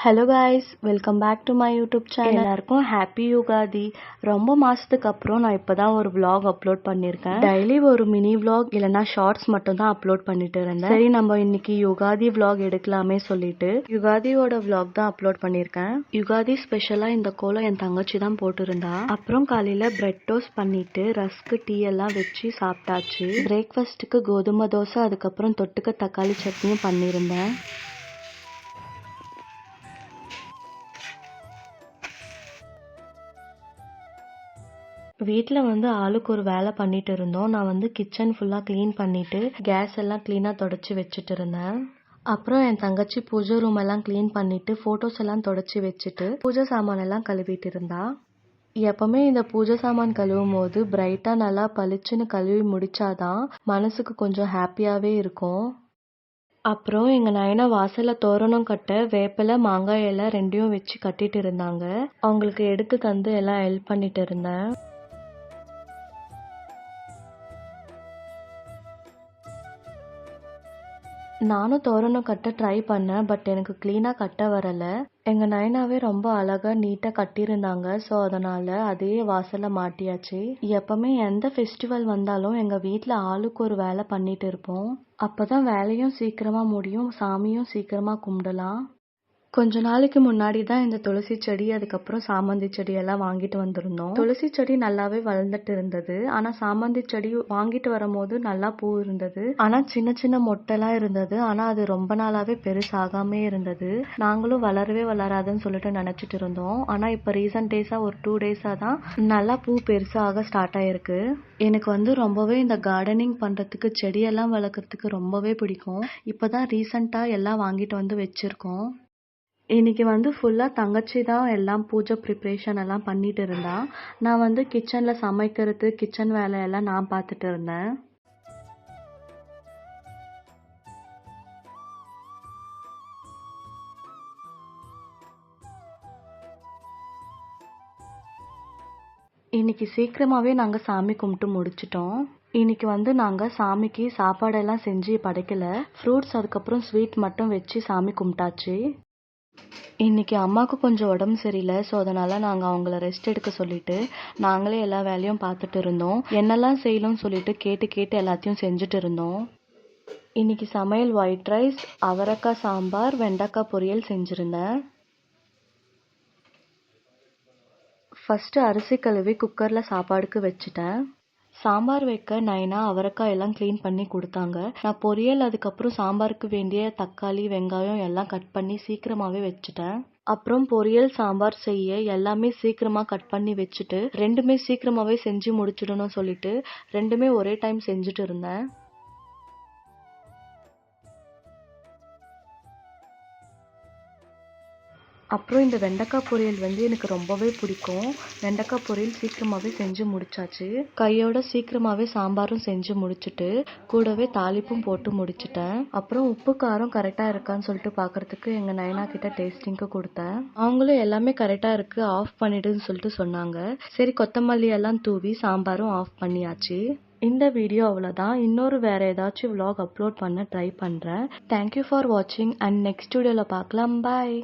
Hello guys, welcome back to my YouTube channel. எல்லாருக்கும் happy Ugadi. ரொம்ப மாசத்துக்கு அப்புறம் நான் இப்பதான் ஒரு vlog அப்லோட் பண்ணியிருக்கேன். டெய்லி ஒரு மினி vlog இல்லைன்னா ஷார்ட்ஸ் மட்டும் தான் அப்லோட் பண்ணிட்டு இருந்தேன். சரி, நம்ம இன்னைக்கு யுகாதி vlog எடுக்கலாமே சொல்லிட்டு யுகாதியோட vlog தான் அப்லோட் பண்ணியிருக்கேன். யுகாதி ஸ்பெஷலா இந்த கோலம் என் தங்கச்சி தான் போட்டிருந்தா. அப்புறம் காலையில பிரெட் டோஸ்ட் பண்ணிட்டு ரஸ்க் டீ எல்லாம் வச்சு சாப்பிட்டாச்சு. பிரேக்ஃபாஸ்ட்டுக்கு கோதுமை தோசை, அதுக்கப்புறம் தொட்டுக்க தக்காளி சட்னியும் பண்ணியிருந்தேன். வீட்டில் ஆளுக்கு ஒரு வேலை பண்ணிட்டு இருந்தோம். நான் கிச்சன் ஃபுல்லாக க்ளீன் பண்ணிட்டு கேஸ் எல்லாம் க்ளீனாக தொடச்சி வச்சுட்டு இருந்தேன். அப்புறம் என் தங்கச்சி பூஜை ரூம் எல்லாம் க்ளீன் பண்ணிட்டு ஃபோட்டோஸ் எல்லாம் தொடச்சி வச்சுட்டு பூஜை சாமான் எல்லாம் கழுவிட்டு இருந்தா. எப்பவுமே இந்த பூஜை சாமான் கழுவும் போது பிரைட்டாக நல்லா பளிச்சுன்னு கழுவி முடிச்சாதான் மனசுக்கு கொஞ்சம் ஹாப்பியாகவே இருக்கும். அப்புறம் எங்கள் நயனா வாசலில் தோரணம் கட்ட வேப்பிலை மாங்காய் எல்லாம் ரெண்டையும் வச்சு கட்டிட்டு இருந்தாங்க. அவங்களுக்கு எடுத்து தந்து எல்லாம் ஹெல்ப் பண்ணிட்டு இருந்தேன். நானும் தோரணம் கட்ட ட்ரை பண்ணேன். பட் எனக்கு க்ளீனாக கட்ட வரலை. எங்கள் நயனாவே ரொம்ப அழகாக நீட்டாக கட்டியிருந்தாங்க. ஸோ அதனால் அதே வாசலில் மாட்டியாச்சு. எப்பவுமே எந்த ஃபெஸ்டிவல் வந்தாலும் எங்கள் வீட்டில் ஆளுக்கு ஒரு வேலை பண்ணிட்டு இருப்போம். அப்போ தான் வேலையும் சீக்கிரமாக முடியும், சாமியும் சீக்கிரமாக கும்பிடலாம். கொஞ்ச நாளைக்கு முன்னாடி தான் இந்த துளசி செடி, அதுக்கப்புறம் சாமந்தி செடி எல்லாம் வாங்கிட்டு வந்திருந்தோம். துளசி செடி நல்லாவே வளர்ந்துட்டு இருந்தது. ஆனா சாமந்தி செடி வாங்கிட்டு வரும்போது நல்லா பூ இருந்தது. ஆனா சின்ன சின்ன மொட்டைலாம் இருந்தது. ஆனா அது ரொம்ப நாளாவே பெருசாகாமே இருந்தது. நாங்களும் வளரவே வளராதுன்னு சொல்லிட்டு நினைச்சிட்டு இருந்தோம். ஆனா இப்ப ரீசன்ட் டேஸா ஒரு 2 டேஸா தான் நல்லா பூ பெருசாக ஸ்டார்ட் ஆயிருக்கு. எனக்கு ரொம்பவே இந்த கார்டனிங் பண்றதுக்கு, செடியெல்லாம் வளர்க்கறதுக்கு ரொம்பவே பிடிக்கும். இப்பதான் ரீசெண்டா எல்லாம் வாங்கிட்டு வந்து வச்சிருக்கோம். இன்னைக்கு ஃபுல்லாக தங்கச்சி தான் எல்லாம் பூஜை ப்ரிப்ரேஷன் எல்லாம் பண்ணிட்டு இருந்தா. நான் கிச்சனில் சமைக்கிறது, கிச்சன் வேலையெல்லாம் நான் பார்த்துட்டு இருந்தேன். இன்னைக்கு சீக்கிரமாகவே நாங்கள் சாமி கும்பிட்டு முடிச்சிட்டோம். இன்னைக்கு நாங்கள் சாமிக்கு சாப்பாடெல்லாம் செஞ்சு படைக்கல. ஃப்ரூட்ஸ் அதுக்கப்புறம் ஸ்வீட் மட்டும் வச்சு சாமி கும்பிட்டாச்சு. இன்னைக்கு அம்மாவுக்கு கொஞ்சம் உடம்பு சரியில்லை. ஸோ அதனால நாங்கள் அவங்கள ரெஸ்ட் எடுக்க சொல்லிட்டு நாங்களே எல்லா வேலையும் பார்த்துட்டு இருந்தோம். என்னெல்லாம் செய்யணும்னு சொல்லிட்டு கேட்டு கேட்டு எல்லாத்தையும் செஞ்சுட்டு இருந்தோம். இன்னைக்கு சமையல் ஒயிட் ரைஸ், அவரைக்காய் சாம்பார், வெண்டைக்காய் பொரியல் செஞ்சுருந்தேன். ஃபஸ்ட்டு அரிசி கழுவி குக்கரில் சாப்பாடுக்கு வச்சுட்டேன். சாம்பார் வைக்க நைனா அவரைக்காய் எல்லாம் க்ளீன் பண்ணி கொடுத்தாங்க. நான் பொரியல் அதுக்கப்புறம் சாம்பாருக்கு வேண்டிய தக்காளி, வெங்காயம் எல்லாம் கட் பண்ணி சீக்கிரமாகவே வச்சுட்டேன். அப்புறம் பொரியல், சாம்பார் செய்ய எல்லாமே சீக்கிரமாக கட் பண்ணி வச்சுட்டு ரெண்டுமே சீக்கிரமாகவே செஞ்சு முடிச்சிடணும் சொல்லிட்டு ரெண்டுமே ஒரே டைம் செஞ்சுட்டு இருந்தேன். அப்புறம் இந்த வெண்டைக்காய் பொரியல் எனக்கு ரொம்பவே பிடிக்கும். வெண்டைக்காய் பொரியல் சீக்கிரமாகவே செஞ்சு முடிச்சாச்சு. கையோட சீக்கிரமாகவே சாம்பாரும் செஞ்சு முடிச்சுட்டு கூடவே தாளிப்பும் போட்டு முடிச்சிட்டேன். அப்புறம் உப்பு காரம் கரெக்டாக இருக்கான்னு சொல்லிட்டு பார்க்கறதுக்கு எங்கள் நயனா கிட்ட டேஸ்டிங்க்கு கொடுத்தேன். அவங்களும் எல்லாமே கரெக்டாக இருக்குது, ஆஃப் பண்ணிடுன்னு சொல்லிட்டு சொன்னாங்க. சரி, கொத்தமல்லி எல்லாம் தூவி சாம்பாரும் ஆஃப் பண்ணியாச்சு. இந்த வீடியோ அவ்வளோதான். இன்னொரு வேறு ஏதாச்சும் vlog அப்லோட் பண்ண ட்ரை பண்ணுறேன். தேங்க்யூ ஃபார் வாட்சிங் அண்ட் நெக்ஸ்ட் வீடியோவில் பார்க்கலாம். பாய்.